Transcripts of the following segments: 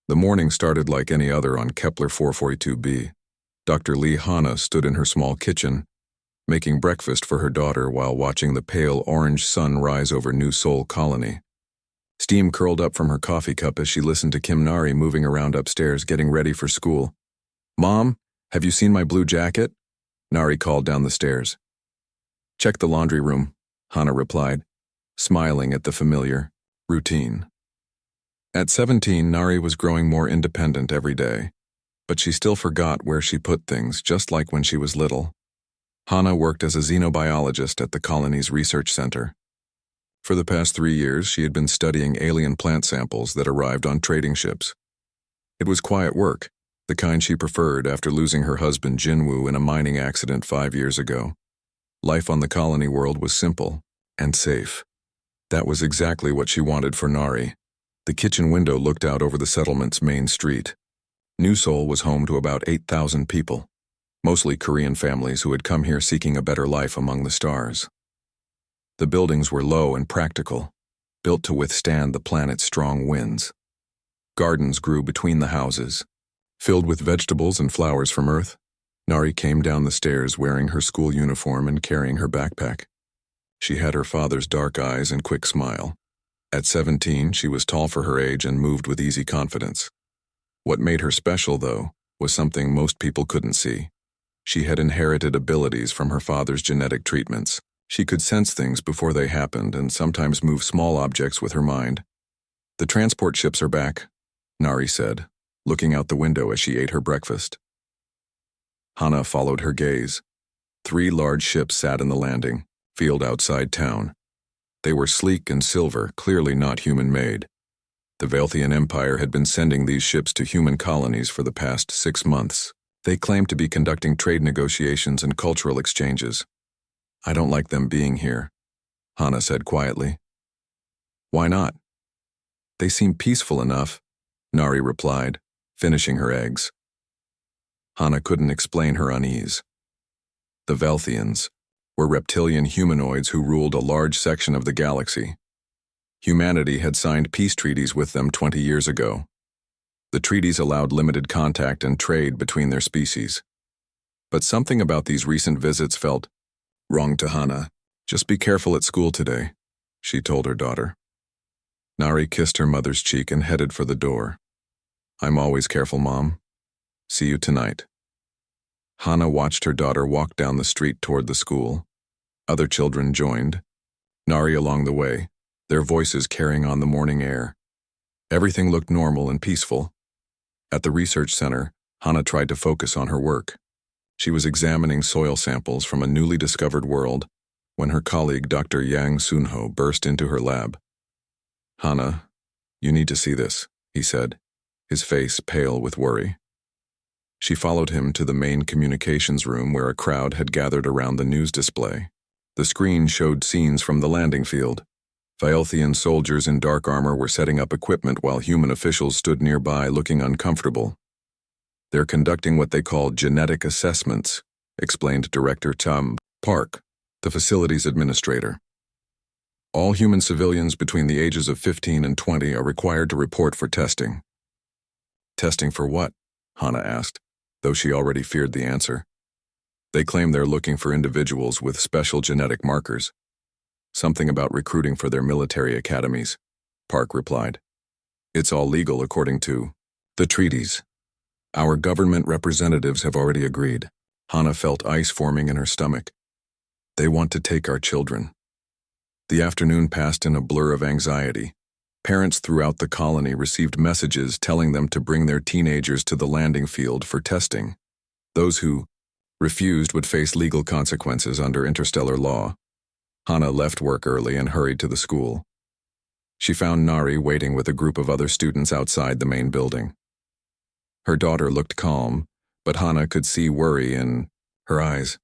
The morning started like any other on Kepler 442b. Dr. Lee Hanna stood in her small kitchen, making breakfast for her daughter while watching the pale orange sun rise over New Seoul Colony. Steam curled up from her coffee cup as she listened to Kim Nari moving around upstairs getting ready for school. "Mom, have you seen my blue jacket?" Nari called down the stairs. "Check the laundry room," Hanna replied, smiling at the familiar routine. At 17, Nari was growing more independent every day, but she still forgot where she put things, just like when she was little. Hanna worked as a xenobiologist at the colony's research center. For the past 3 years, she had been studying alien plant samples that arrived on trading ships. It was quiet work, the kind she preferred after losing her husband Jinwoo in a mining accident 5 years ago. Life on the colony world was simple and safe. That was exactly what she wanted for Nari. The kitchen window looked out over the settlement's main street. New Seoul was home to about 8,000 people, mostly Korean families who had come here seeking a better life among the stars. The buildings were low and practical, built to withstand the planet's strong winds. Gardens grew between the houses, filled with vegetables and flowers from Earth. Nari came down the stairs wearing her school uniform and carrying her backpack. She had her father's dark eyes and quick smile. At 17, she was tall for her age and moved with easy confidence. What made her special, though, was something most people couldn't see. She had inherited abilities from her father's genetic treatments. She could sense things before they happened and sometimes move small objects with her mind. "The transport ships are back," Nari said, looking out the window as she ate her breakfast. Hanna followed her gaze. 3 large ships sat in the landing field outside town. They were sleek and silver, clearly not human-made. The Velthian Empire had been sending these ships to human colonies for the past 6 months. They claimed to be conducting trade negotiations and cultural exchanges. "I don't like them being here," Hanna said quietly. "Why not?" "They seem peaceful enough," Nari replied, finishing her eggs. Hanna couldn't explain her unease. The Velthians were reptilian humanoids who ruled a large section of the galaxy. Humanity had signed peace treaties with them 20 years ago. The treaties allowed limited contact and trade between their species. But something about these recent visits felt wrong to Hanna. "Just be careful at school today," she told her daughter. Nari kissed her mother's cheek and headed for the door. "I'm always careful, Mom. See you tonight." Hanna watched her daughter walk down the street toward the school. Other children joined, Nari along the way, their voices carrying on the morning air. Everything looked normal and peaceful. At the research center, Hanna tried to focus on her work. She was examining soil samples from a newly discovered world when her colleague Dr. Yang Sunho burst into her lab. "Hanna, you need to see this," he said, his face pale with worry. She followed him to the main communications room where a crowd had gathered around the news display. The screen showed scenes from the landing field. Velthian soldiers in dark armor were setting up equipment while human officials stood nearby looking uncomfortable. "They're conducting what they call genetic assessments," explained Director Tom Park, the facility's administrator. "All human civilians between the ages of 15 and 20 are required to report for testing." "Testing for what?" Hanna asked, though she already feared the answer. "They claim they're looking for individuals with special genetic markers. Something about recruiting for their military academies," Park replied. "It's all legal according to the treaties. Our government representatives have already agreed." Hanna felt ice forming in her stomach. "They want to take our children." The afternoon passed in a blur of anxiety. Parents throughout the colony received messages telling them to bring their teenagers to the landing field for testing. Those who refused would face legal consequences under interstellar law. Hanna left work early and hurried to the school. She found Nari waiting with a group of other students outside the main building. Her daughter looked calm, but Hanna could see worry in her eyes.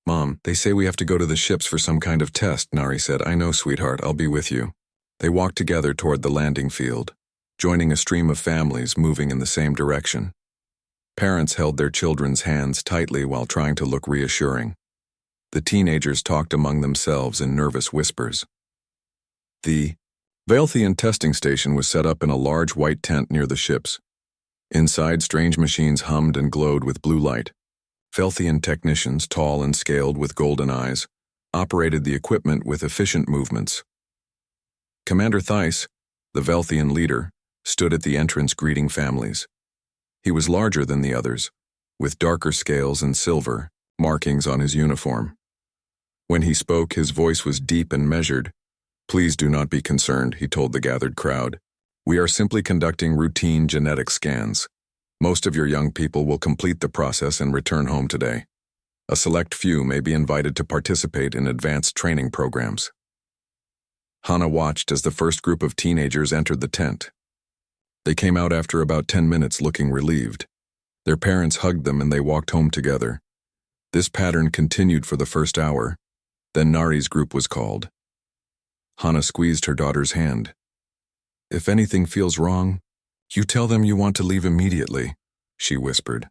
"Mom, they say we have to go to the ships for some kind of test," Nari said. "I know, sweetheart, I'll be with you." They walked together toward the landing field, joining a stream of families moving in the same direction. Parents held their children's hands tightly while trying to look reassuring. The teenagers talked among themselves in nervous whispers. The Valthian testing station was set up in a large white tent near the ships. Inside, strange machines hummed and glowed with blue light. Valthian technicians, tall and scaled with golden eyes, operated the equipment with efficient movements. Commander Theiss, the Valthian leader, stood at the entrance greeting families. He was larger than the others, with darker scales and silver markings on his uniform. When he spoke, his voice was deep and measured. "Please do not be concerned," he told the gathered crowd. "We are simply conducting routine genetic scans. Most of your young people will complete the process and return home today. A select few may be invited to participate in advanced training programs." Hana watched as the first group of teenagers entered the tent. They came out after about 10 minutes looking relieved. Their parents hugged them and they walked home together. This pattern continued for the first hour. Then Nari's group was called. Hana squeezed her daughter's hand. "If anything feels wrong, you tell them you want to leave immediately," she whispered.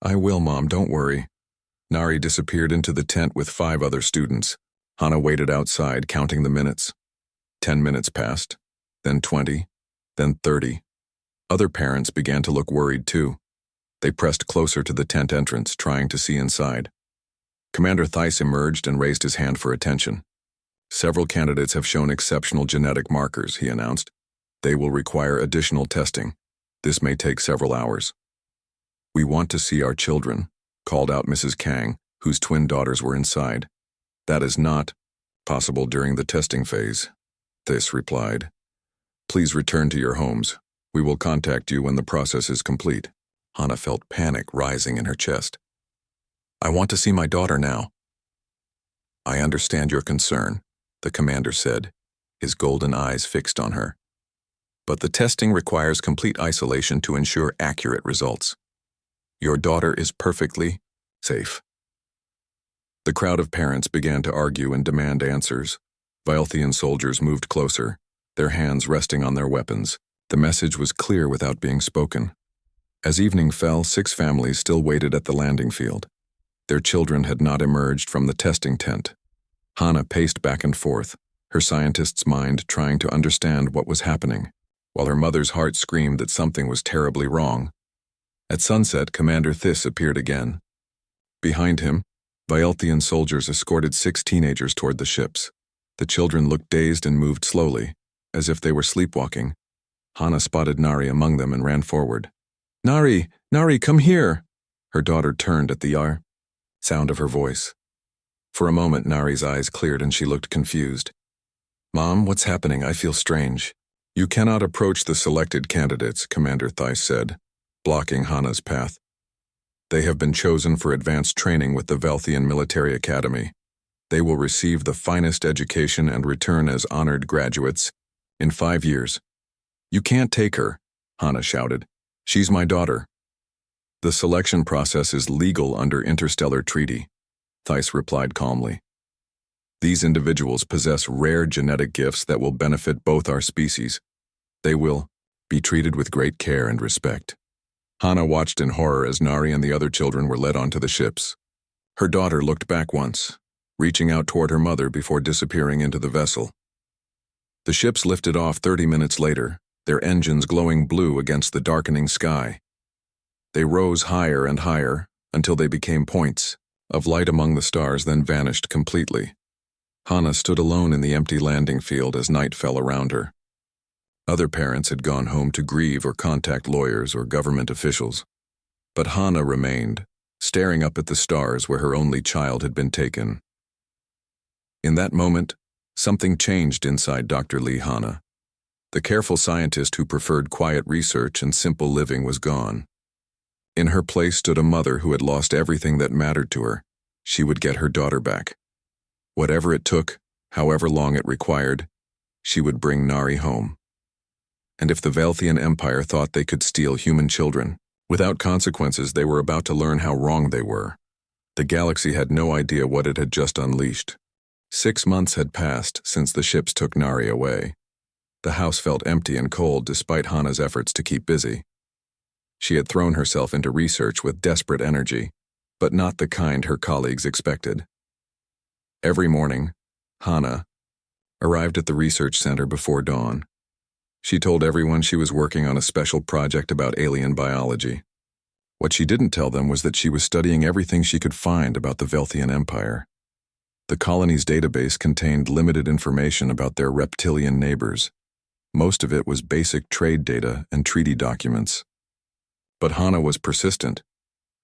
"I will, Mom, don't worry." Nari disappeared into the tent with 5 other students. Hana waited outside, counting the minutes. 10 minutes passed, then 20, then 30. Other parents began to look worried too. They pressed closer to the tent entrance, trying to see inside. Commander Theiss emerged and raised his hand for attention. "Several candidates have shown exceptional genetic markers," he announced. "They will require additional testing. This may take several hours." "We want to see our children," called out Mrs. Kang, whose twin daughters were inside. "That is not possible during the testing phase," Theiss replied. "Please return to your homes. We will contact you when the process is complete." Hana felt panic rising in her chest. "I want to see my daughter now." "I understand your concern," the commander said, his golden eyes fixed on her. "But the testing requires complete isolation to ensure accurate results. Your daughter is perfectly safe." The crowd of parents began to argue and demand answers. Valthian soldiers moved closer, their hands resting on their weapons. The message was clear without being spoken. As evening fell, 6 families still waited at the landing field. Their children had not emerged from the testing tent. Hana paced back and forth, her scientist's mind trying to understand what was happening, while her mother's heart screamed that something was terribly wrong. At sunset, Commander Theiss appeared again. Behind him, Valthian soldiers escorted 6 teenagers toward the ships. The children looked dazed and moved slowly, as if they were sleepwalking. Hana spotted Nari among them and ran forward. "Nari! Nari, come here!" Her daughter turned at the sound of her voice. For a moment, Nari's eyes cleared and she looked confused. "Mom, what's happening? I feel strange." "You cannot approach the selected candidates," Commander Theiss said, blocking Hana's path. "They have been chosen for advanced training with the Valthian Military Academy. They will receive the finest education and return as honored graduates in 5 years." "You can't take her," Hana shouted. "She's my daughter." "The selection process is legal under interstellar treaty," Theiss replied calmly. "These individuals possess rare genetic gifts that will benefit both our species. They will be treated with great care and respect." Hana watched in horror as Nari and the other children were led onto the ships. Her daughter looked back once, reaching out toward her mother before disappearing into the vessel. The ships lifted off 30 minutes later, their engines glowing blue against the darkening sky. They rose higher and higher until they became points of light among the stars, then vanished completely. Hana stood alone in the empty landing field as night fell around her. Other parents had gone home to grieve or contact lawyers or government officials. But Hana remained, staring up at the stars where her only child had been taken. In that moment, something changed inside Dr. Lee Hana. The careful scientist who preferred quiet research and simple living was gone. In her place stood a mother who had lost everything that mattered to her. She would get her daughter back. Whatever it took, however long it required, she would bring Nari home. And if the Valthian Empire thought they could steal human children, without consequences, they were about to learn how wrong they were. The galaxy had no idea what it had just unleashed. 6 months had passed since the ships took Nari away. The house felt empty and cold despite Hana's efforts to keep busy. She had thrown herself into research with desperate energy, but not the kind her colleagues expected. Every morning, Hana arrived at the research center before dawn. She told everyone she was working on a special project about alien biology. What she didn't tell them was that she was studying everything she could find about the Velthian Empire. The colony's database contained limited information about their reptilian neighbors. Most of it was basic trade data and treaty documents. But Hana was persistent.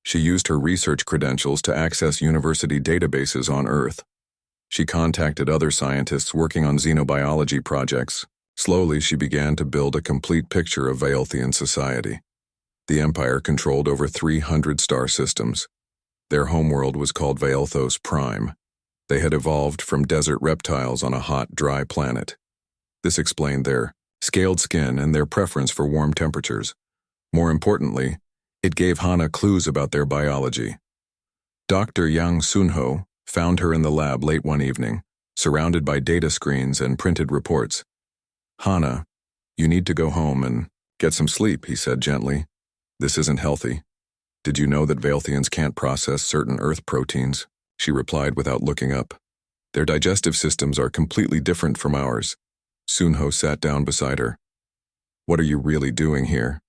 She used her research credentials to access university databases on Earth. She contacted other scientists working on xenobiology projects. Slowly, she began to build a complete picture of Velthian society. The Empire controlled over 300 star systems. Their homeworld was called Velthos Prime. They had evolved from desert reptiles on a hot, dry planet. This explained their scaled skin and their preference for warm temperatures. More importantly, it gave Hana clues about their biology. Dr. Yang Sunho found her in the lab late one evening, surrounded by data screens and printed reports. "Hana, you need to go home and get some sleep," he said gently. "This isn't healthy." "Did you know that Velthians can't process certain Earth proteins?" she replied without looking up. "Their digestive systems are completely different from ours." Sunho sat down beside her. "What are you really doing here?"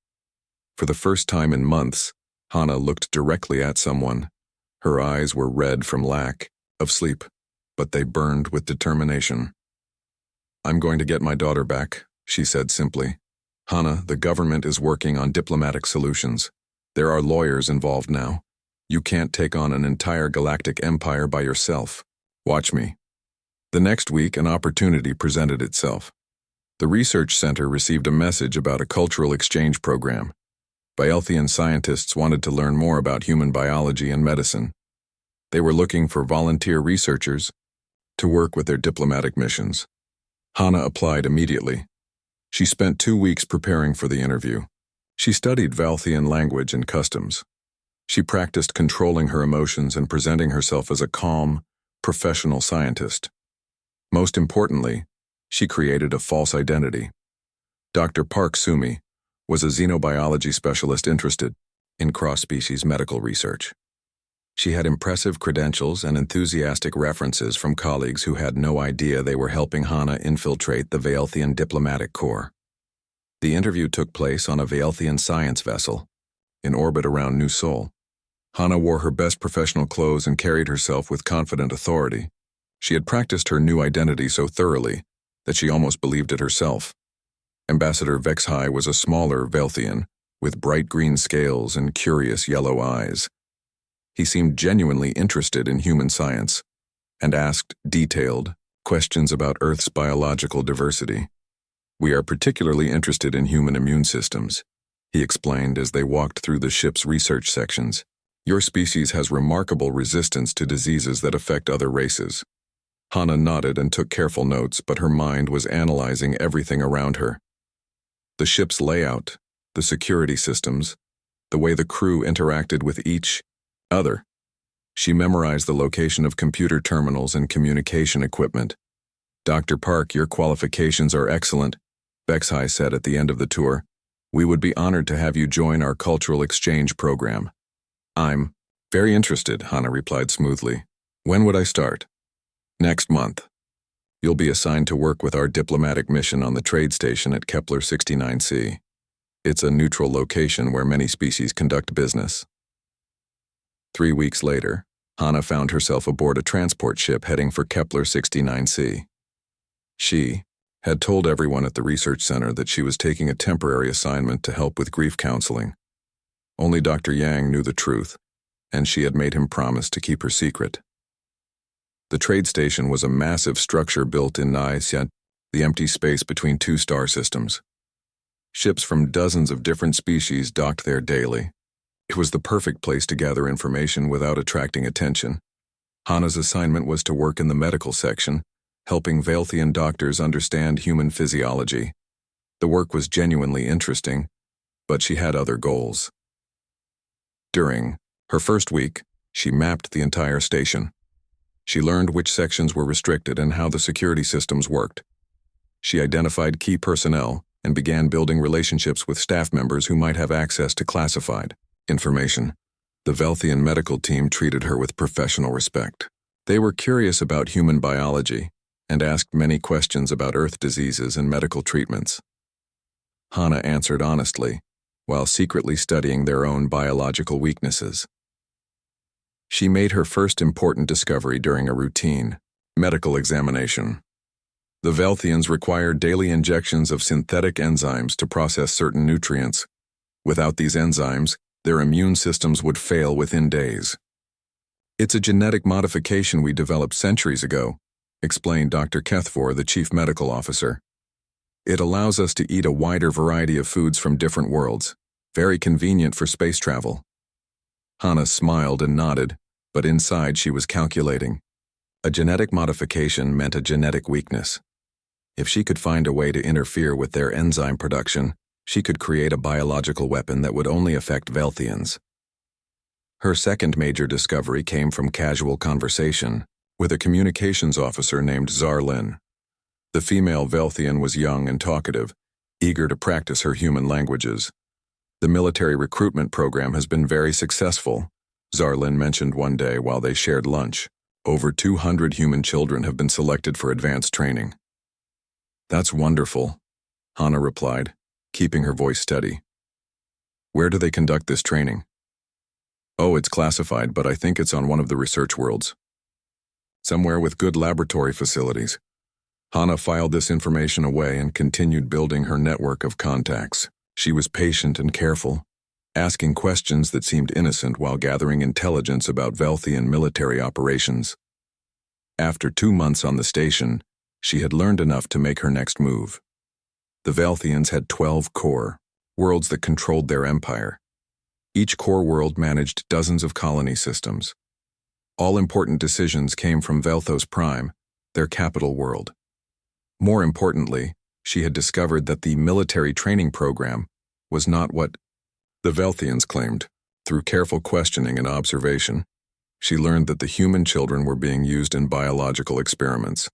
For the first time in months, Hana looked directly at someone. Her eyes were red from lack of sleep, but they burned with determination. "I'm going to get my daughter back," she said simply. "Hana, the government is working on diplomatic solutions. There are lawyers involved now. You can't take on an entire galactic empire by yourself. Watch me." The next week, an opportunity presented itself. The research center received a message about a cultural exchange program. Velthian scientists wanted to learn more about human biology and medicine. They were looking for volunteer researchers to work with their diplomatic missions. Hana applied immediately. She spent 2 weeks preparing for the interview. She studied Velthian language and customs. She practiced controlling her emotions and presenting herself as a calm, professional scientist. Most importantly, she created a false identity. Dr. Park Sumi was a xenobiology specialist interested in cross-species medical research. She had impressive credentials and enthusiastic references from colleagues who had no idea they were helping Hana infiltrate the Velthian diplomatic corps. The interview took place on a Velthian science vessel, in orbit around New Sol. Hana wore her best professional clothes and carried herself with confident authority. She had practiced her new identity so thoroughly that she almost believed it herself. Ambassador Vexhai was a smaller Velthian, with bright green scales and curious yellow eyes. He seemed genuinely interested in human science, and asked detailed questions about Earth's biological diversity. "We are particularly interested in human immune systems," he explained as they walked through the ship's research sections. "Your species has remarkable resistance to diseases that affect other races." Hana nodded and took careful notes, but her mind was analyzing everything around her. The ship's layout, the security systems, the way the crew interacted with each other. She memorized the location of computer terminals and communication equipment. "Dr. Park, your qualifications are excellent," Vexhai said at the end of the tour. "We would be honored to have you join our cultural exchange program." "I'm very interested," Hana replied smoothly. "When would I start?" "Next month. You'll be assigned to work with our diplomatic mission on the trade station at Kepler 69c. It's a neutral location where many species conduct business." 3 weeks later, Hana found herself aboard a transport ship heading for Kepler 69c. She had told everyone at the research center that she was taking a temporary assignment to help with grief counseling. Only Dr. Yang knew the truth, and she had made him promise to keep her secret. The trade station was a massive structure built in Naiset, the empty space between 2 star systems. Ships from dozens of different species docked there daily. It was the perfect place to gather information without attracting attention. Hana's assignment was to work in the medical section, helping Velthian doctors understand human physiology. The work was genuinely interesting, but she had other goals. During her first week, she mapped the entire station. She learned which sections were restricted and how the security systems worked. She identified key personnel and began building relationships with staff members who might have access to classified information. The Velthian medical team treated her with professional respect. They were curious about human biology and asked many questions about Earth diseases and medical treatments. Hana answered honestly, while secretly studying their own biological weaknesses. She made her first important discovery during a routine medical examination. The Velthians required daily injections of synthetic enzymes to process certain nutrients. Without these enzymes, their immune systems would fail within days. "It's a genetic modification we developed centuries ago," explained Dr. Kethfor, the chief medical officer. "It allows us to eat a wider variety of foods from different worlds, very convenient for space travel." Hana smiled and nodded, but inside she was calculating. A genetic modification meant a genetic weakness. If she could find a way to interfere with their enzyme production, she could create a biological weapon that would only affect Velthians. Her second major discovery came from casual conversation with a communications officer named Zarlin. The female Velthian was young and talkative, eager to practice her human languages. "The military recruitment program has been very successful," Zarlin mentioned one day while they shared lunch. "Over 200 human children have been selected for advanced training." "That's wonderful," Hana replied, keeping her voice steady. "Where do they conduct this training?" "Oh, it's classified, but I think it's on one of the research worlds. Somewhere with good laboratory facilities." Hana filed this information away and continued building her network of contacts. She was patient and careful, asking questions that seemed innocent while gathering intelligence about Velthian military operations. After 2 months on the station, she had learned enough to make her next move. The Velthians had 12 core, worlds that controlled their empire. Each core world managed dozens of colony systems. All important decisions came from Velthos Prime, their capital world. More importantly, she had discovered that the military training program was not what the Velthians claimed. Through careful questioning and observation, she learned that the human children were being used in biological experiments.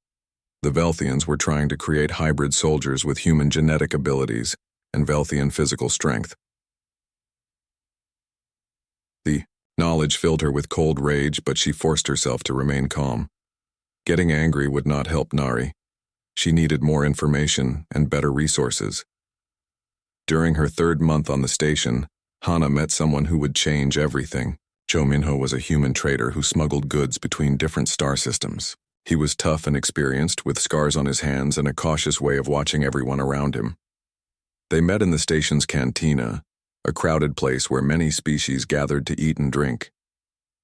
The Velthians were trying to create hybrid soldiers with human genetic abilities and Velthian physical strength. The knowledge filled her with cold rage, but she forced herself to remain calm. Getting angry would not help Nari. She needed more information and better resources. During her 3rd month on the station, Hana met someone who would change everything. Cho Minho was a human trader who smuggled goods between different star systems. He was tough and experienced, with scars on his hands and a cautious way of watching everyone around him. They met in the station's cantina, a crowded place where many species gathered to eat and drink.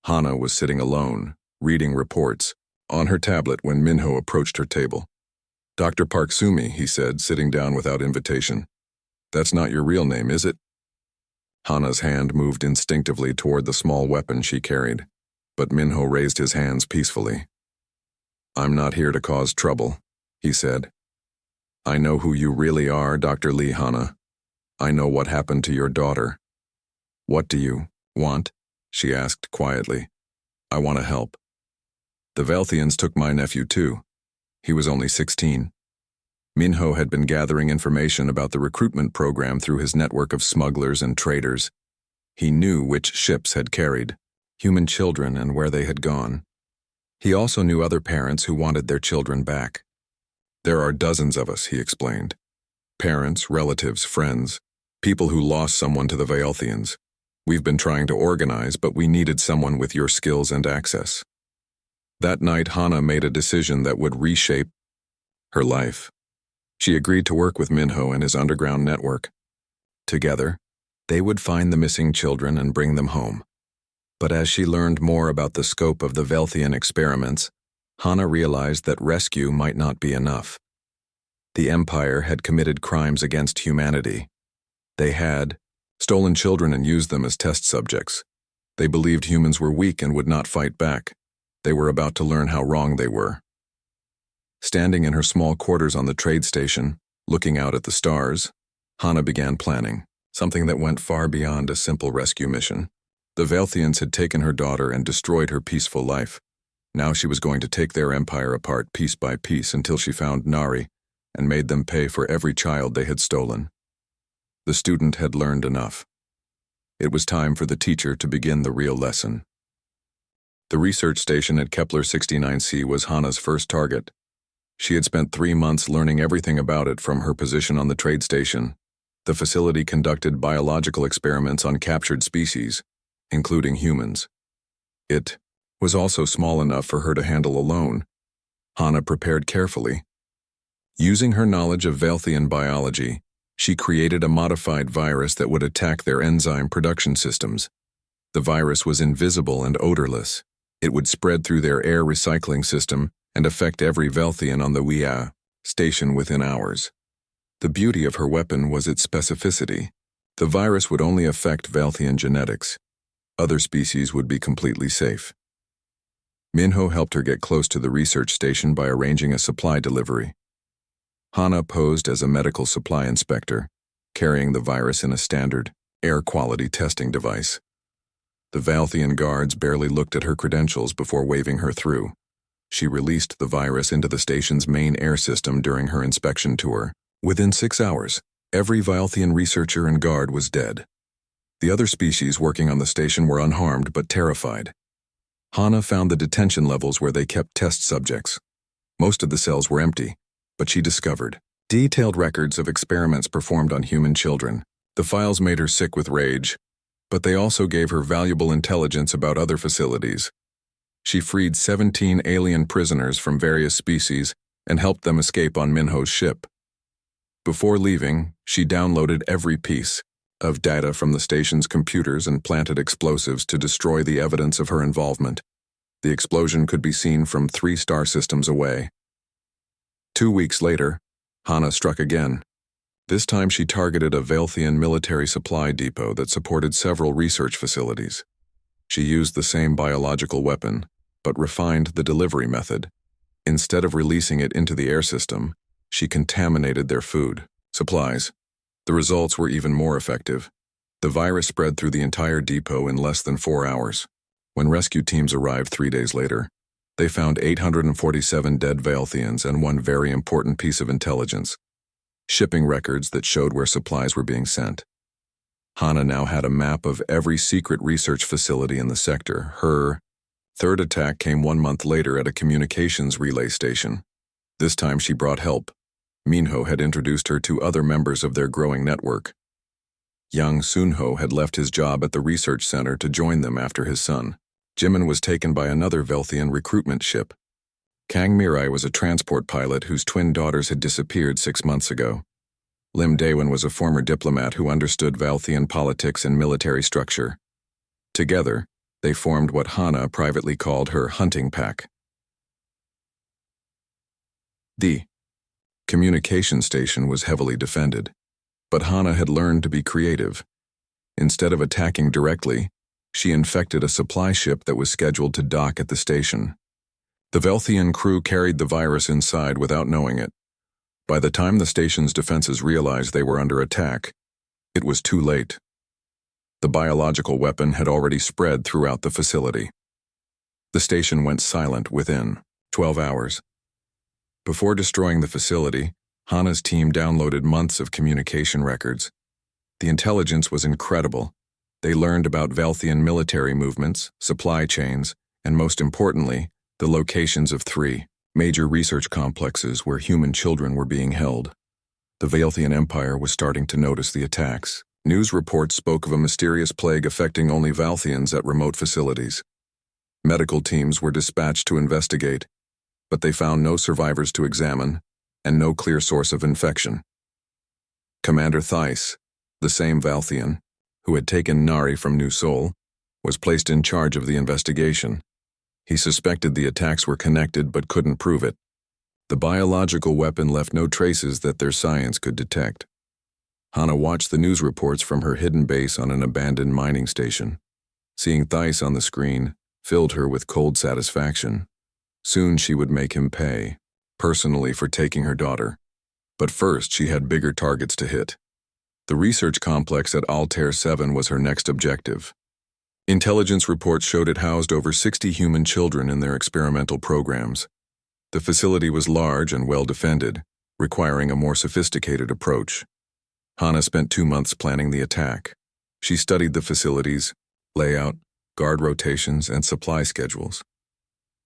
Hana was sitting alone, reading reports, on her tablet when Minho approached her table. "Dr. Park Sumi," he said, sitting down without invitation. "That's not your real name, is it?" Hana's hand moved instinctively toward the small weapon she carried, but Minho raised his hands peacefully. "I'm not here to cause trouble," he said. "I know who you really are, Dr. Lee Hana. I know what happened to your daughter." "What do you want?" she asked quietly. "I want to help. The Velthians took my nephew too. He was only 16. Minho had been gathering information about the recruitment program through his network of smugglers and traders. He knew which ships had carried human children and where they had gone. He also knew other parents who wanted their children back. "There are dozens of us," he explained. "Parents, relatives, friends, people who lost someone to the Velthians. We've been trying to organize, but we needed someone with your skills and access." That night, Hana made a decision that would reshape her life. She agreed to work with Minho and his underground network. Together, they would find the missing children and bring them home. But as she learned more about the scope of the Velthian experiments, Hana realized that rescue might not be enough. The Empire had committed crimes against humanity. They had stolen children and used them as test subjects. They believed humans were weak and would not fight back. They were about to learn how wrong they were. Standing in her small quarters on the trade station, looking out at the stars, Hana began planning, something that went far beyond a simple rescue mission. The Velthians had taken her daughter and destroyed her peaceful life. Now she was going to take their empire apart piece by piece until she found Nari and made them pay for every child they had stolen. The student had learned enough. It was time for the teacher to begin the real lesson. The research station at Kepler 69c was Hana's first target. She had spent 3 months learning everything about it from her position on the trade station. The facility conducted biological experiments on captured species, including humans. It was also small enough for her to handle alone. Hana prepared carefully. Using her knowledge of Velthian biology, she created a modified virus that would attack their enzyme production systems. The virus was invisible and odorless. It would spread through their air recycling system and affect every Velthian on the HFY station within hours. The beauty of her weapon was its specificity. The virus would only affect Velthian genetics. Other species would be completely safe. Minho helped her get close to the research station by arranging a supply delivery. Hana posed as a medical supply inspector, carrying the virus in a standard air quality testing device. The Velthian guards barely looked at her credentials before waving her through. She released the virus into the station's main air system during her inspection tour. Within 6 hours, every Velthian researcher and guard was dead. The other species working on the station were unharmed but terrified. Hana found the detention levels where they kept test subjects. Most of the cells were empty, but she discovered detailed records of experiments performed on human children. The files made her sick with rage, but they also gave her valuable intelligence about other facilities. She freed 17 alien prisoners from various species and helped them escape on Minho's ship. Before leaving, she downloaded every piece of data from the station's computers and planted explosives to destroy the evidence of her involvement. The explosion could be seen from 3 star systems away. 2 weeks later, Hana struck again. This time she targeted a Velthian military supply depot that supported several research facilities. She used the same biological weapon, but refined the delivery method. Instead of releasing it into the air system, she contaminated their food supplies. The results were even more effective. The virus spread through the entire depot in less than 4 hours. When rescue teams arrived 3 days later, they found 847 dead Velthians and one very important piece of intelligence: shipping records that showed where supplies were being sent. Hana now had a map of every secret research facility in the sector. Her third attack came 1 month later at a communications relay station. This time she brought help. Minho had introduced her to other members of their growing network. Young Sunho had left his job at the research center to join them after his son. Jimin was taken by another Velthian recruitment ship. Kang Mirai was a transport pilot whose twin daughters had disappeared 6 months ago. Lim Daewon was a former diplomat who understood Velthian politics and military structure. Together, they formed what Hana privately called her hunting pack. The communication station was heavily defended, but Hana had learned to be creative. Instead of attacking directly, she infected a supply ship that was scheduled to dock at the station. The Velthian crew carried the virus inside without knowing it. By the time the station's defenses realized they were under attack, it was too late. The biological weapon had already spread throughout the facility. The station went silent within 12 hours. Before destroying the facility, Hana's team downloaded months of communication records. The intelligence was incredible. They learned about Velthian military movements, supply chains, and most importantly, the locations of 3 major research complexes where human children were being held. The Velthian Empire was starting to notice the attacks. News reports spoke of a mysterious plague affecting only Velthians at remote facilities. Medical teams were dispatched to investigate, but they found no survivors to examine and no clear source of infection. Commander Theiss, the same Velthian who had taken Nari from New Seoul, was placed in charge of the investigation. He suspected the attacks were connected but couldn't prove it. The biological weapon left no traces that their science could detect. Hana watched the news reports from her hidden base on an abandoned mining station. Seeing Theiss on the screen filled her with cold satisfaction. Soon she would make him pay, personally, for taking her daughter. But first she had bigger targets to hit. The research complex at Altair 7 was her next objective. Intelligence reports showed it housed over 60 human children in their experimental programs. The facility was large and well defended, requiring a more sophisticated approach. Hana spent 2 months planning the attack. She studied the facilities, layout, guard rotations, and supply schedules.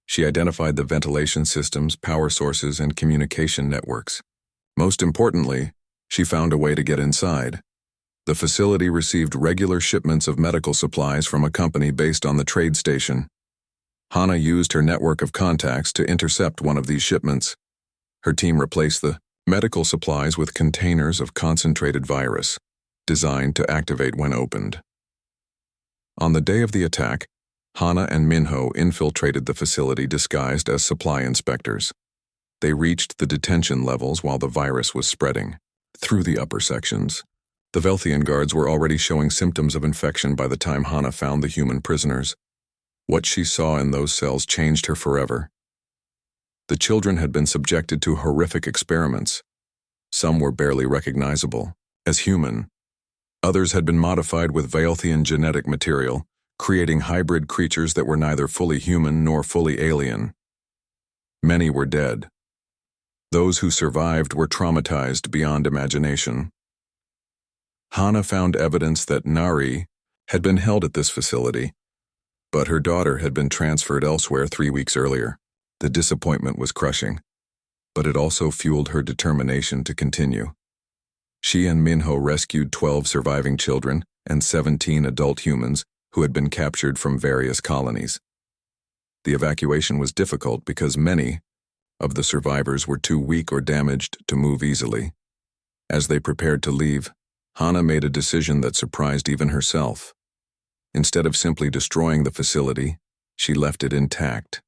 She identified the ventilation systems, power sources, and communication networks. Most importantly, she found a way to get inside. The facility received regular shipments of medical supplies from a company based on the trade station. Hana used her network of contacts to intercept one of these shipments. Her team replaced the medical supplies with containers of concentrated virus, designed to activate when opened. On the day of the attack, Hana and Minho infiltrated the facility disguised as supply inspectors. They reached the detention levels while the virus was spreading through the upper sections. The Velthian guards were already showing symptoms of infection by the time Hana found the human prisoners. What she saw in those cells changed her forever. The children had been subjected to horrific experiments. Some were barely recognizable as human. Others had been modified with Velthian genetic material, creating hybrid creatures that were neither fully human nor fully alien. Many were dead. Those who survived were traumatized beyond imagination. Hana found evidence that Nari had been held at this facility, but her daughter had been transferred elsewhere 3 weeks earlier. The disappointment was crushing, but it also fueled her determination to continue. She and Minho rescued 12 surviving children and 17 adult humans who had been captured from various colonies. The evacuation was difficult because many of the survivors were too weak or damaged to move easily. As they prepared to leave, Hana made a decision that surprised even herself. Instead of simply destroying the facility, she left it intact.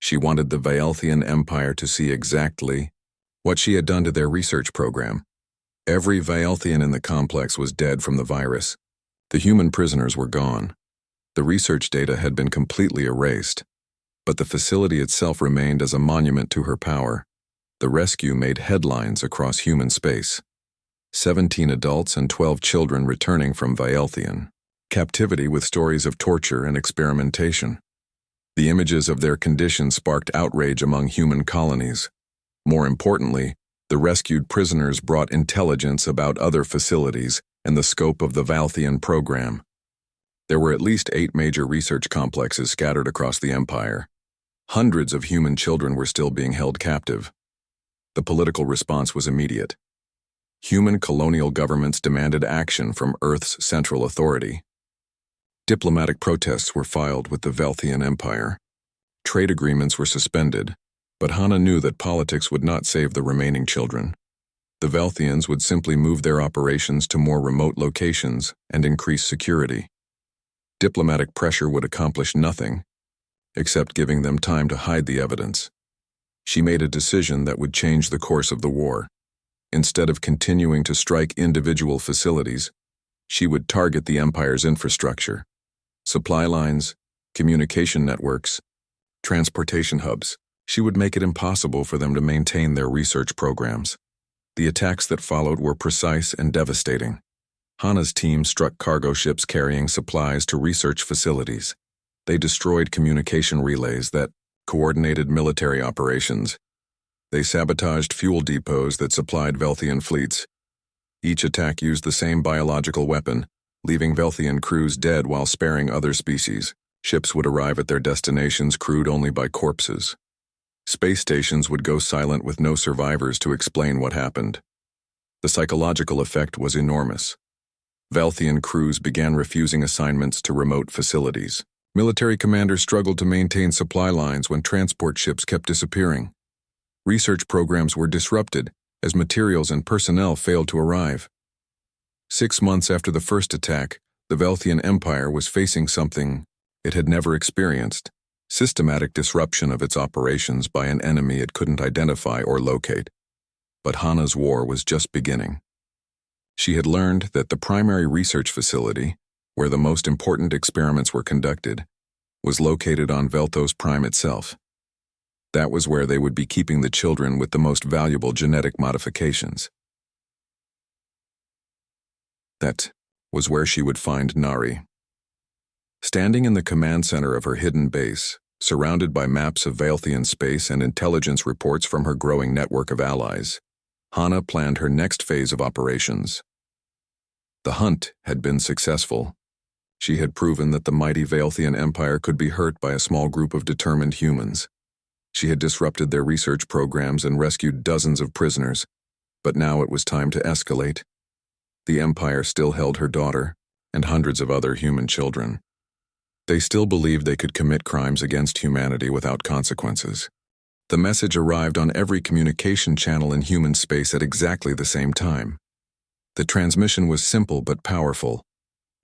She wanted the Velthian Empire to see exactly what she had done to their research program. Every Velthian in the complex was dead from the virus. The human prisoners were gone. The research data had been completely erased, but the facility itself remained as a monument to her power. The rescue made headlines across human space. 17 adults and 12 children returning from Velthian captivity with stories of torture and experimentation. The images of their condition sparked outrage among human colonies. More importantly, the rescued prisoners brought intelligence about other facilities and the scope of the Velthian program. There were at least 8 major research complexes scattered across the empire. Hundreds of human children were still being held captive. The political response was immediate. Human colonial governments demanded action from Earth's central authority. Diplomatic protests were filed with the Velthian Empire. Trade agreements were suspended, but Hana knew that politics would not save the remaining children. The Velthians would simply move their operations to more remote locations and increase security. Diplomatic pressure would accomplish nothing, except giving them time to hide the evidence. She made a decision that would change the course of the war. Instead of continuing to strike individual facilities, she would target the Empire's infrastructure. Supply lines, communication networks, transportation hubs. She would make it impossible for them to maintain their research programs. The attacks that followed were precise and devastating. Hana's team struck cargo ships carrying supplies to research facilities. They destroyed communication relays that coordinated military operations. They sabotaged fuel depots that supplied Velthian fleets. Each attack used the same biological weapon, leaving Velthian crews dead while sparing other species. Ships would arrive at their destinations crewed only by corpses. Space stations would go silent with no survivors to explain what happened. The psychological effect was enormous. Velthian crews began refusing assignments to remote facilities. Military commanders struggled to maintain supply lines when transport ships kept disappearing. Research programs were disrupted as materials and personnel failed to arrive. 6 months after the first attack, the Velthian Empire was facing something it had never experienced: systematic disruption of its operations by an enemy it couldn't identify or locate. But Hana's war was just beginning. She had learned that the primary research facility, where the most important experiments were conducted, was located on Velthos Prime itself. That was where they would be keeping the children with the most valuable genetic modifications. That was where she would find Nari. Standing in the command center of her hidden base, surrounded by maps of Velthian space and intelligence reports from her growing network of allies, Hana planned her next phase of operations. The hunt had been successful. She had proven that the mighty Vaelthian Empire could be hurt by a small group of determined humans. She had disrupted their research programs and rescued dozens of prisoners, but now it was time to escalate. The Empire still held her daughter and hundreds of other human children. They still believed they could commit crimes against humanity without consequences. The message arrived on every communication channel in human space at exactly the same time. The transmission was simple but powerful.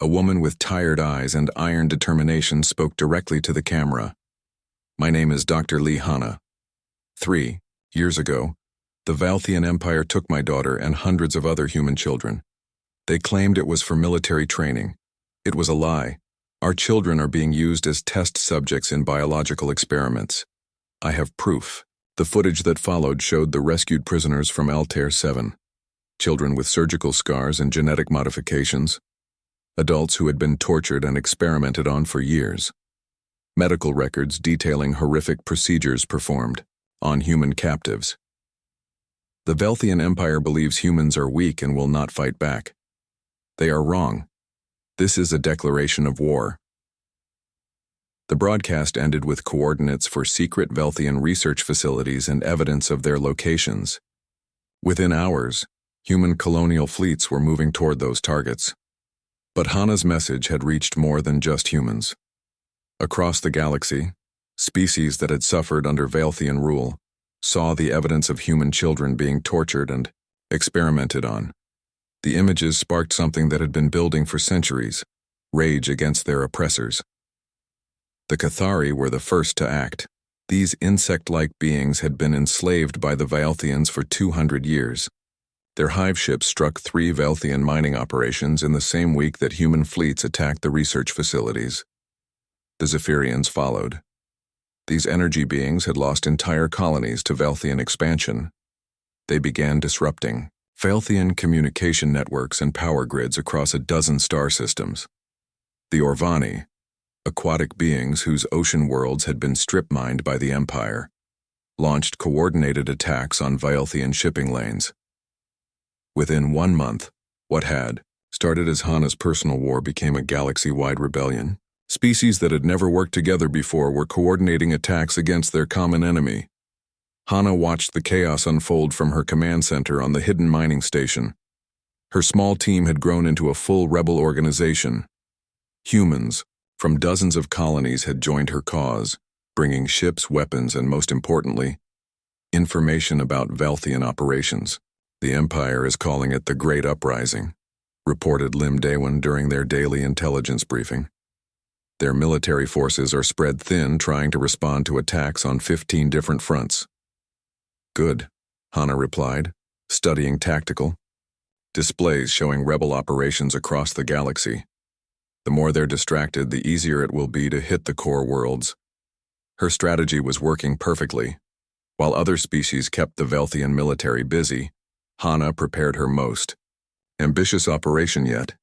A woman with tired eyes and iron determination spoke directly to the camera. "My name is Dr. Lee Hanna. 3 years ago, the Vaelthian Empire took my daughter and hundreds of other human children. They claimed it was for military training. It was a lie. Our children are being used as test subjects in biological experiments. I have proof." The footage that followed showed the rescued prisoners from Altair 7. Children with surgical scars and genetic modifications. Adults who had been tortured and experimented on for years. Medical records detailing horrific procedures performed on human captives. The Vaelthian Empire believes humans are weak and will not fight back. They are wrong. This is a declaration of war. The broadcast ended with coordinates for secret Vaelthian research facilities and evidence of their locations. Within hours, human colonial fleets were moving toward those targets. But Hanna's message had reached more than just humans. Across the galaxy, species that had suffered under Vaelthian rule saw the evidence of human children being tortured and experimented on. The images sparked something that had been building for centuries: rage against their oppressors. The Cathari were the first to act. These insect-like beings had been enslaved by the Vaelthians for 200 years. Their hive ships struck 3 Vaelthian mining operations in the same week that human fleets attacked the research facilities. The Zephyrians followed. These energy beings had lost entire colonies to Vaelthian expansion. They began disrupting Vaelthian communication networks and power grids across a dozen star systems. The Orvani, aquatic beings whose ocean worlds had been strip-mined by the Empire, launched coordinated attacks on Vaelthian shipping lanes. Within 1 month, what had started as Hanna's personal war became a galaxy-wide rebellion. Species that had never worked together before were coordinating attacks against their common enemy. Hanna watched the chaos unfold from her command center on the hidden mining station. Her small team had grown into a full rebel organization. Humans from dozens of colonies had joined her cause, bringing ships, weapons, and most importantly, information about Vaelthian operations. "The Empire is calling it the Great Uprising," reported Lim Daewon during their daily intelligence briefing. "Their military forces are spread thin, trying to respond to attacks on 15 different fronts." "Good," Hanna replied, studying tactical displays showing rebel operations across the galaxy. "The more they're distracted, the easier it will be to hit the core worlds." Her strategy was working perfectly. While other species kept the Vaelthian military busy, Hanna prepared her most ambitious operation yet: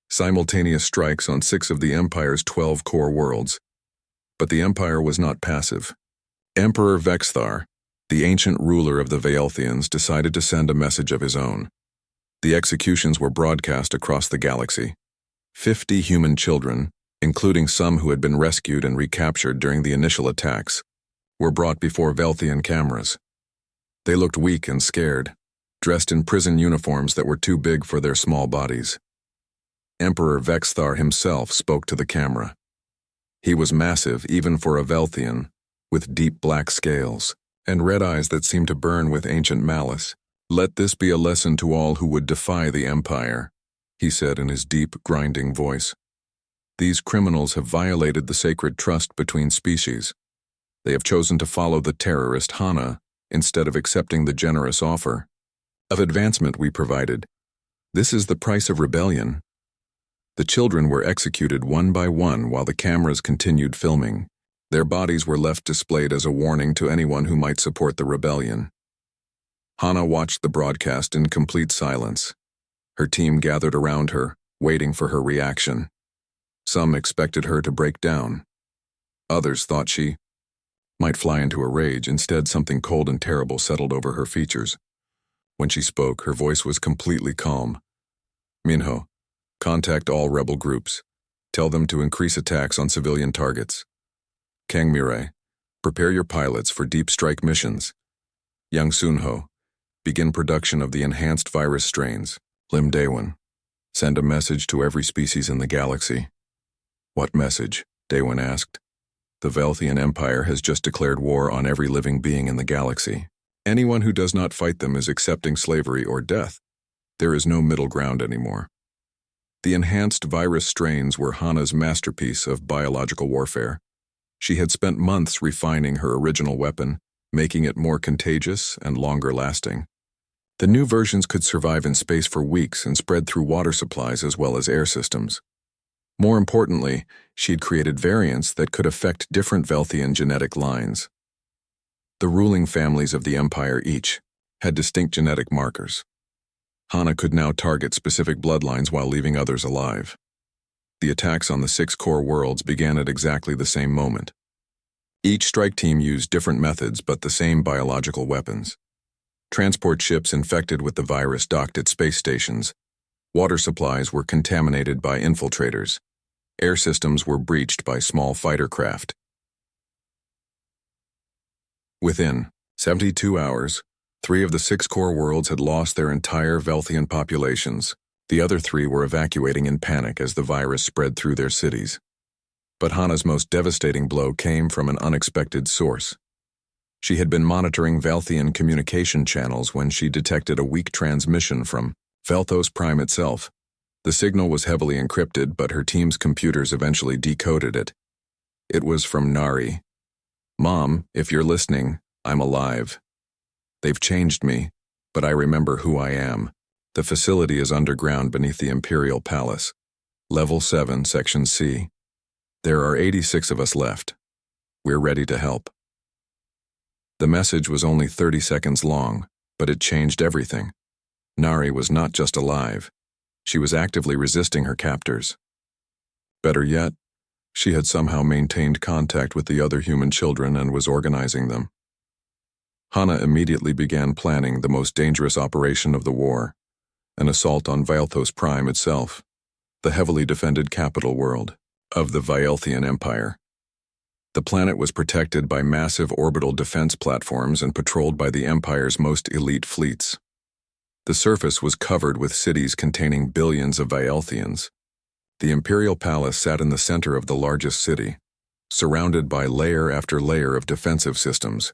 simultaneous strikes on 6 of the Empire's 12 core worlds. But the Empire was not passive. Emperor Vexthar, the ancient ruler of the Vaelthians, decided to send a message of his own. The executions were broadcast across the galaxy. 50 human children, including some who had been rescued and recaptured during the initial attacks, were brought before Vaelthian cameras. They looked weak and scared, dressed in prison uniforms that were too big for their small bodies. Emperor Vexthar himself spoke to the camera. He was massive even for a Vaelthian, with deep black scales and red eyes that seemed to burn with ancient malice. "Let this be a lesson to all who would defy the Empire," he said in his deep, grinding voice. "These criminals have violated the sacred trust between species. They have chosen to follow the terrorist Hanna instead of accepting the generous offer of advancement we provided. This is the price of rebellion." The children were executed one by one while the cameras continued filming. Their bodies were left displayed as a warning to anyone who might support the rebellion. Hanna watched the broadcast in complete silence. Her team gathered around her, waiting for her reaction. Some expected her to break down. Others thought she might fly into a rage. Instead, something cold and terrible settled over her features. When she spoke, her voice was completely calm. "Minho, contact all rebel groups. Tell them to increase attacks on civilian targets. Kang Mirai, prepare your pilots for deep strike missions. Yang Sunho, begin production of the enhanced virus strains. Lim Daewon, send a message to every species in the galaxy. What message? Daewon asked. The Velthian Empire has just declared war on every living being in the galaxy. Anyone who does not fight them is accepting slavery or death. There is no middle ground anymore. The enhanced virus strains were Hana's masterpiece of biological warfare. She had spent months refining her original weapon, making it more contagious and longer lasting. The new versions could survive in space for weeks and spread through water supplies as well as air systems. More importantly, she had created variants that could affect different Velthian genetic lines. The ruling families of the Empire each had distinct genetic markers. Hana could now target specific bloodlines while leaving others alive. The attacks on the 6 core worlds began at exactly the same moment. Each strike team used different methods but the same biological weapons. Transport ships infected with the virus docked at space stations. Water supplies were contaminated by infiltrators. Air systems were breached by small fighter craft. Within 72 hours, 3 of the 6 core worlds had lost their entire Velthian populations. The other 3 were evacuating in panic as the virus spread through their cities. But Hana's most devastating blow came from an unexpected source. She had been monitoring Velthian communication channels when she detected a weak transmission from Velthos Prime itself. The signal was heavily encrypted, but her team's computers eventually decoded it. It was from Nari. "Mom, if you're listening, I'm alive. They've changed me, but I remember who I am. The facility is underground beneath the Imperial Palace. Level 7, Section C. There are 86 of us left. We're ready to help." The message was only 30 seconds long, but it changed everything. Nari was not just alive. She was actively resisting her captors. Better yet, she had somehow maintained contact with the other human children and was organizing them. Hana immediately began planning the most dangerous operation of the war, an assault on Velthos Prime itself, the heavily defended capital world of the Velthian Empire. The planet was protected by massive orbital defense platforms and patrolled by the Empire's most elite fleets. The surface was covered with cities containing billions of Velthians. The Imperial Palace sat in the center of the largest city, surrounded by layer after layer of defensive systems.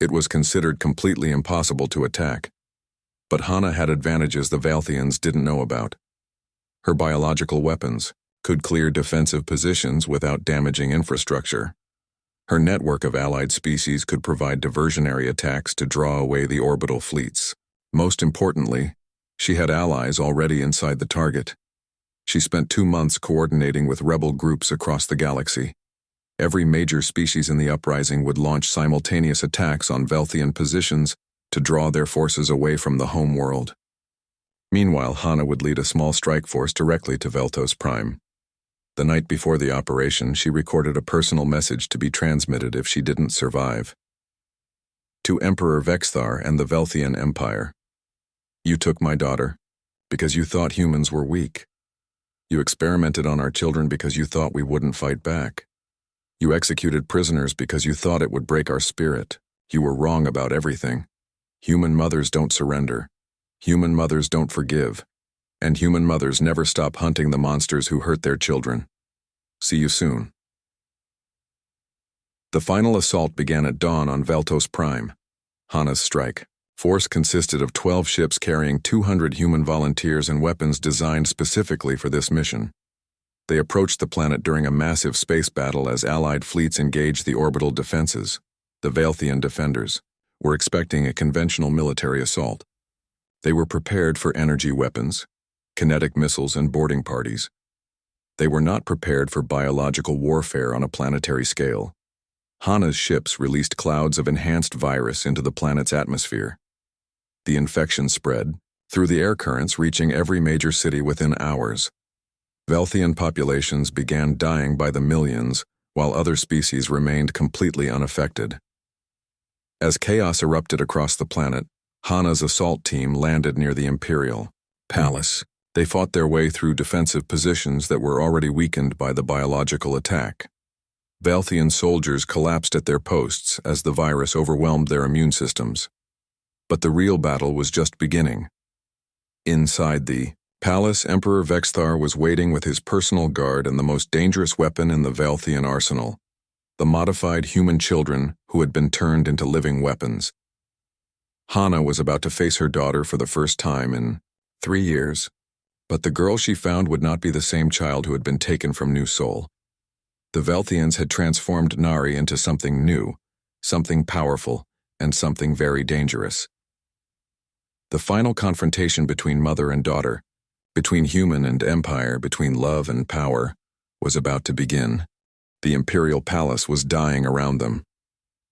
It was considered completely impossible to attack. But Hana had advantages the Velthians didn't know about. Her biological weapons could clear defensive positions without damaging infrastructure. Her network of allied species could provide diversionary attacks to draw away the orbital fleets. Most importantly, she had allies already inside the target. She spent 2 months coordinating with rebel groups across the galaxy. Every major species in the uprising would launch simultaneous attacks on Velthian positions to draw their forces away from the home world. Meanwhile, Hana would lead a small strike force directly to Velthos Prime. The night before the operation, she recorded a personal message to be transmitted if she didn't survive. To Emperor Vexthar and the Velthian Empire. "You took my daughter because you thought humans were weak. You experimented on our children because you thought we wouldn't fight back. You executed prisoners because you thought it would break our spirit. You were wrong about everything. Human mothers don't surrender. Human mothers don't forgive. And human mothers never stop hunting the monsters who hurt their children. See you soon." The final assault began at dawn on Velthos Prime. Hana's strike force consisted of 12 ships carrying 200 human volunteers and weapons designed specifically for this mission. They approached the planet during a massive space battle as Allied fleets engaged the orbital defenses. The Velthian defenders were expecting a conventional military assault. They were prepared for energy weapons, kinetic missiles, and boarding parties. They were not prepared for biological warfare on a planetary scale. Hana's ships released clouds of enhanced virus into the planet's atmosphere. The infection spread through the air currents, reaching every major city within hours. Velthian populations began dying by the millions, while other species remained completely unaffected. As chaos erupted across the planet, Hana's assault team landed near the Imperial Palace. They fought their way through defensive positions that were already weakened by the biological attack. Valthian soldiers collapsed at their posts as the virus overwhelmed their immune systems. But the real battle was just beginning. Inside the palace, Emperor Vexthar was waiting with his personal guard and the most dangerous weapon in the Valthian arsenal, the modified human children who had been turned into living weapons. Hana was about to face her daughter for the first time in 3 years, but the girl she found would not be the same child who had been taken from New Sol. The Valthians had transformed Nari into something new, something powerful, and something very dangerous. The final confrontation between mother and daughter, between human and empire, between love and power, was about to begin. The imperial palace was dying around them.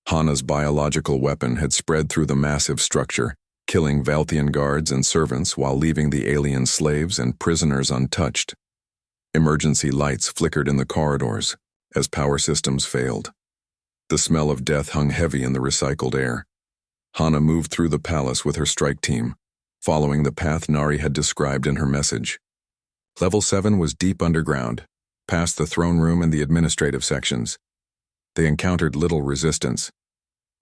Hana's biological weapon had spread through the massive structure, killing Valthian guards and servants while leaving the alien slaves and prisoners untouched. Emergency lights flickered in the corridors as power systems failed. The smell of death hung heavy in the recycled air. Hana moved through the palace with her strike team, following the path Nari had described in her message. Level 7 was deep underground, past the throne room and the administrative sections. They encountered little resistance.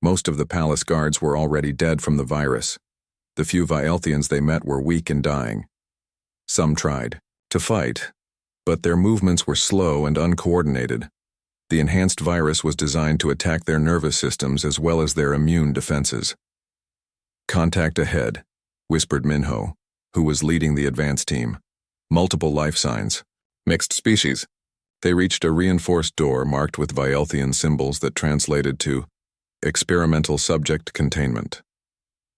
Most of the palace guards were already dead from the virus. The few Vaelthians they met were weak and dying. Some tried to fight, but their movements were slow and uncoordinated. The enhanced virus was designed to attack their nervous systems as well as their immune defenses. "Contact ahead," whispered Minho, who was leading the advance team. "Multiple life signs. Mixed species." They reached a reinforced door marked with Vaelthian symbols that translated to experimental subject containment.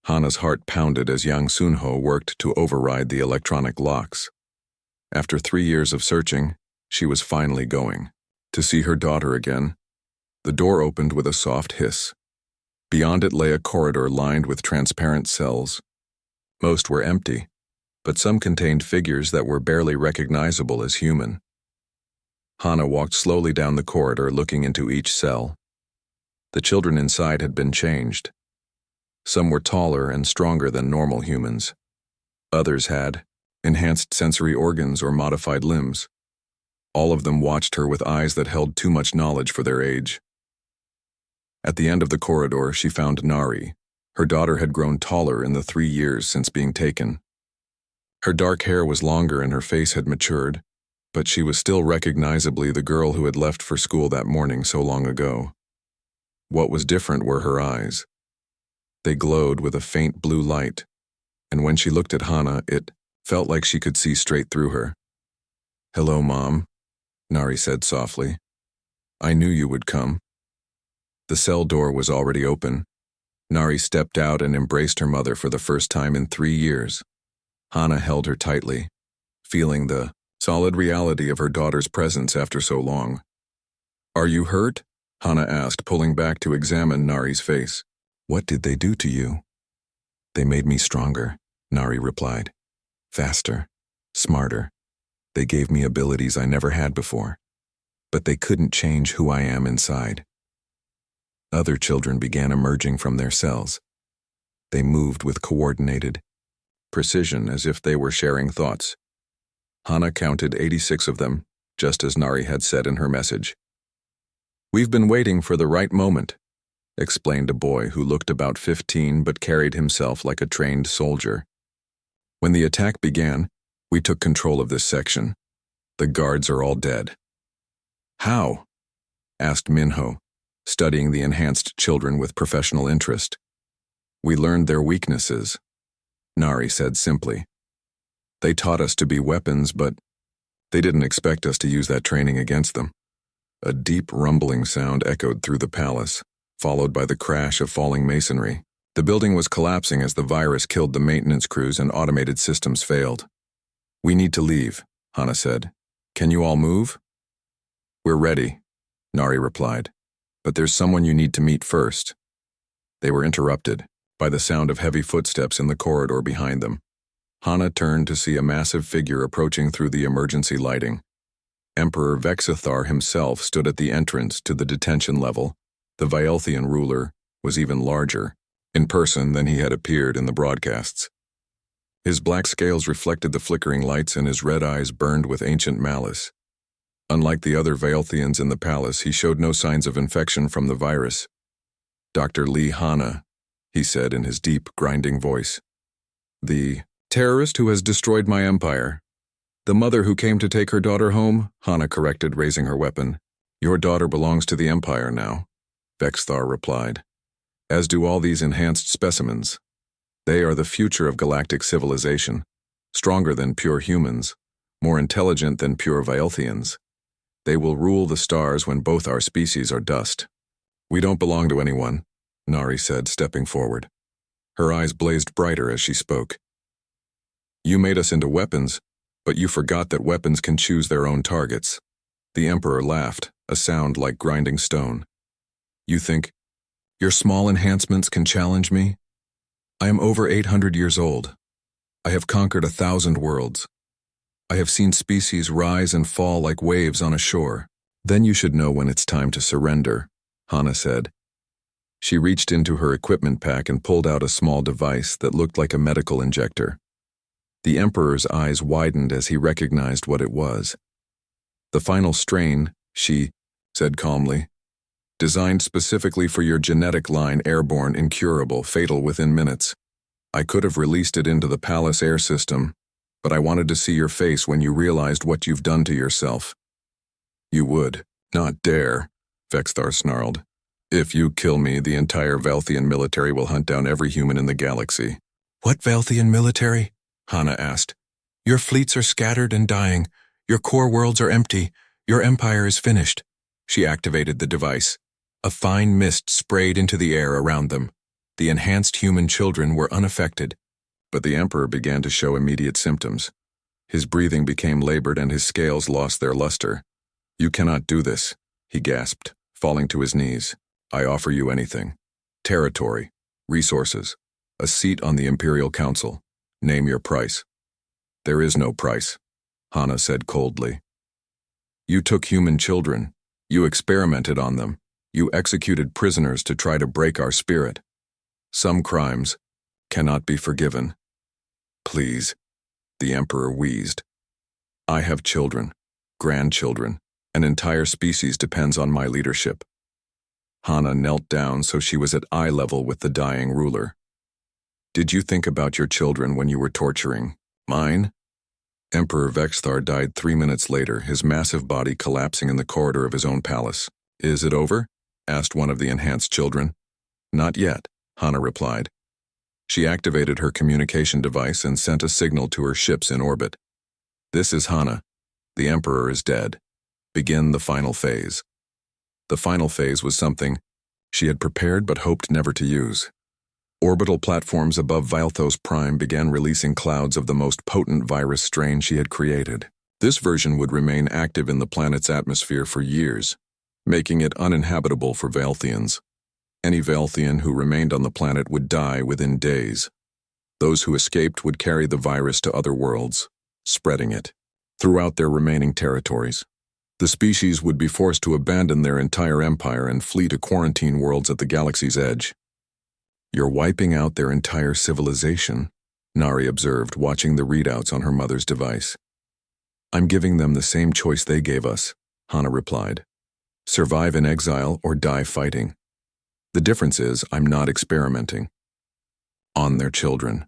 Hana's heart pounded as Yang Sunho worked to override the electronic locks. After 3 years of searching, she was finally going to see her daughter again. The door opened with a soft hiss. Beyond it lay a corridor lined with transparent cells. Most were empty, but some contained figures that were barely recognizable as human. Hana walked slowly down the corridor, looking into each cell. The children inside had been changed. Some were taller and stronger than normal humans. Others had enhanced sensory organs or modified limbs. All of them watched her with eyes that held too much knowledge for their age. At the end of the corridor, she found Nari. Her daughter had grown taller in the 3 years since being taken. Her dark hair was longer and her face had matured, but she was still recognizably the girl who had left for school that morning so long ago. What was different were her eyes. They glowed with a faint blue light, and when she looked at Hana, it felt like she could see straight through her. "Hello, Mom," Nari said softly. "I knew you would come." The cell door was already open. Nari stepped out and embraced her mother for the first time in 3 years. Hana held her tightly, feeling the solid reality of her daughter's presence after so long. "Are you hurt?" Hana asked, pulling back to examine Nari's face. "What did they do to you?" "They made me stronger," Nari replied. "Faster, smarter. They gave me abilities I never had before, but they couldn't change who I am inside." Other children began emerging from their cells. They moved with coordinated precision as if they were sharing thoughts. Hana counted 86 of them, just as Nari had said in her message. "We've been waiting for the right moment," explained a boy who looked about 15 but carried himself like a trained soldier. "When the attack began, we took control of this section. The guards are all dead." "How?" asked Minho, studying the enhanced children with professional interest. "We learned their weaknesses," Nari said simply. "They taught us to be weapons, but they didn't expect us to use that training against them." A deep rumbling sound echoed through the palace, followed by the crash of falling masonry. The building was collapsing as the virus killed the maintenance crews and automated systems failed. "We need to leave," Hana said. "Can you all move?" "We're ready," Nari replied. "But there's someone you need to meet first." They were interrupted by the sound of heavy footsteps in the corridor behind them. Hana turned to see a massive figure approaching through the emergency lighting. Emperor Vexithar himself stood at the entrance to the detention level. The Vaelthian ruler was even larger in person than he had appeared in the broadcasts. His black scales reflected the flickering lights and his red eyes burned with ancient malice. Unlike the other Vaelthians in the palace, he showed no signs of infection from the virus. "Dr. Lee Hana," he said in his deep, grinding voice. "The terrorist who has destroyed my empire. The mother who came to take her daughter home," Hana corrected, raising her weapon. "Your daughter belongs to the empire now," Vexthar replied. "As do all these enhanced specimens. They are the future of galactic civilization, stronger than pure humans, more intelligent than pure Vaelthians. They will rule the stars when both our species are dust." "We don't belong to anyone," Nari said, stepping forward. Her eyes blazed brighter as she spoke. "You made us into weapons, but you forgot that weapons can choose their own targets." The Emperor laughed, a sound like grinding stone. "You think your small enhancements can challenge me? I am over 800 years old. I have conquered 1,000 worlds. I have seen species rise and fall like waves on a shore. Then you should know when it's time to surrender," Hana said. She reached into her equipment pack and pulled out a small device that looked like a medical injector. The Emperor's eyes widened as he recognized what it was. "The final strain," she said calmly. "Designed specifically for your genetic line, airborne, incurable, fatal within minutes. I could have released it into the palace air system, but I wanted to see your face when you realized what you've done to yourself." "You would not dare," Vexthar snarled. "If you kill me, the entire Vaelthian military will hunt down every human in the galaxy." "What Vaelthian military?" Hana asked. "Your fleets are scattered and dying. Your core worlds are empty. Your empire is finished." She activated the device. A fine mist sprayed into the air around them. The enhanced human children were unaffected, but the Emperor began to show immediate symptoms. His breathing became labored and his scales lost their luster. "You cannot do this," he gasped, falling to his knees. "I offer you anything. Territory, resources, a seat on the Imperial Council. Name your price." "There is no price," Hana said coldly. "You took human children. You experimented on them. You executed prisoners to try to break our spirit. Some crimes cannot be forgiven." "Please," the Emperor wheezed. "I have children, grandchildren. An entire species depends on my leadership." Hana knelt down so she was at eye level with the dying ruler. "Did you think about your children when you were torturing mine?" Emperor Vexthar died 3 minutes later, his massive body collapsing in the corridor of his own palace. "Is it over?" asked one of the enhanced children. "Not yet," Hana replied. She activated her communication device and sent a signal to her ships in orbit. "This is Hana. The Emperor is dead. Begin the final phase." The final phase was something she had prepared but hoped never to use. Orbital platforms above Vaelthos Prime began releasing clouds of the most potent virus strain she had created. This version would remain active in the planet's atmosphere for years, making it uninhabitable for Vaelthians. Any Vaelthian who remained on the planet would die within days. Those who escaped would carry the virus to other worlds, spreading it throughout their remaining territories. The species would be forced to abandon their entire empire and flee to quarantine worlds at the galaxy's edge. "You're wiping out their entire civilization," Nari observed, watching the readouts on her mother's device. "I'm giving them the same choice they gave us," Hana replied. "Survive in exile or die fighting. The difference is I'm not experimenting on their children."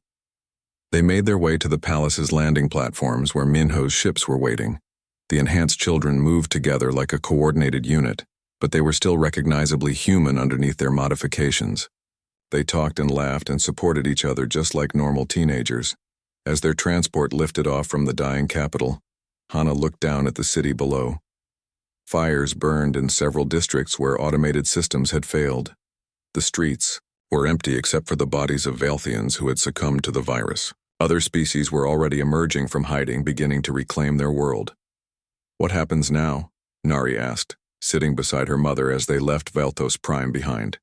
They made their way to the palace's landing platforms where Minho's ships were waiting. The enhanced children moved together like a coordinated unit, but they were still recognizably human underneath their modifications. They talked and laughed and supported each other just like normal teenagers. As their transport lifted off from the dying capital, Hana looked down at the city below. Fires burned in several districts where automated systems had failed. The streets were empty except for the bodies of Vaelthians who had succumbed to the virus. Other species were already emerging from hiding, beginning to reclaim their world. "What happens now?" Nari asked, sitting beside her mother as they left Vaelthos Prime behind.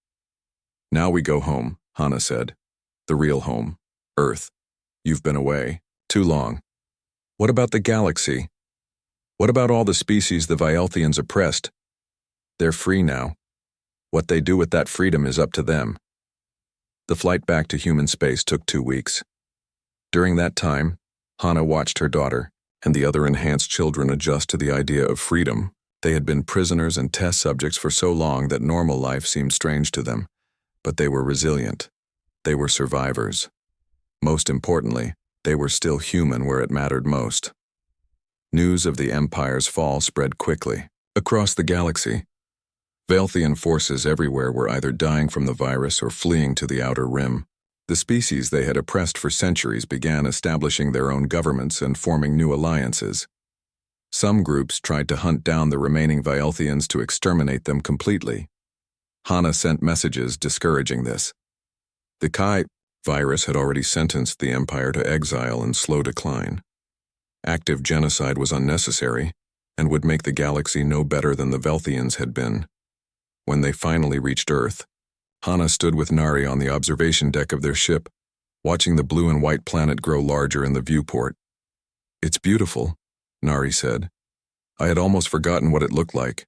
"Now we go home," Hana said. "The real home, Earth. You've been away too long." "What about the galaxy? What about all the species the Vaelthians oppressed? They're free now. What they do with that freedom is up to them." The flight back to human space took 2 weeks. During that time, Hana watched her daughter and the other enhanced children adjust to the idea of freedom. They had been prisoners and test subjects for so long that normal life seemed strange to them, but they were resilient. They were survivors. Most importantly, they were still human where it mattered most. News of the Empire's fall spread quickly. Across the galaxy, Velthian forces everywhere were either dying from the virus or fleeing to the Outer Rim. The species they had oppressed for centuries began establishing their own governments and forming new alliances. Some groups tried to hunt down the remaining Velthians to exterminate them completely. Hana sent messages discouraging this. The Chi virus had already sentenced the Empire to exile and slow decline. Active genocide was unnecessary and would make the galaxy no better than the Velthians had been. When they finally reached Earth, Hana stood with Nari on the observation deck of their ship, watching the blue and white planet grow larger in the viewport. "It's beautiful," Nari said. "I had almost forgotten what it looked like."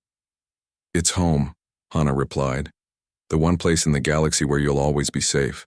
"It's home," Hana replied. "The one place in the galaxy where you'll always be safe."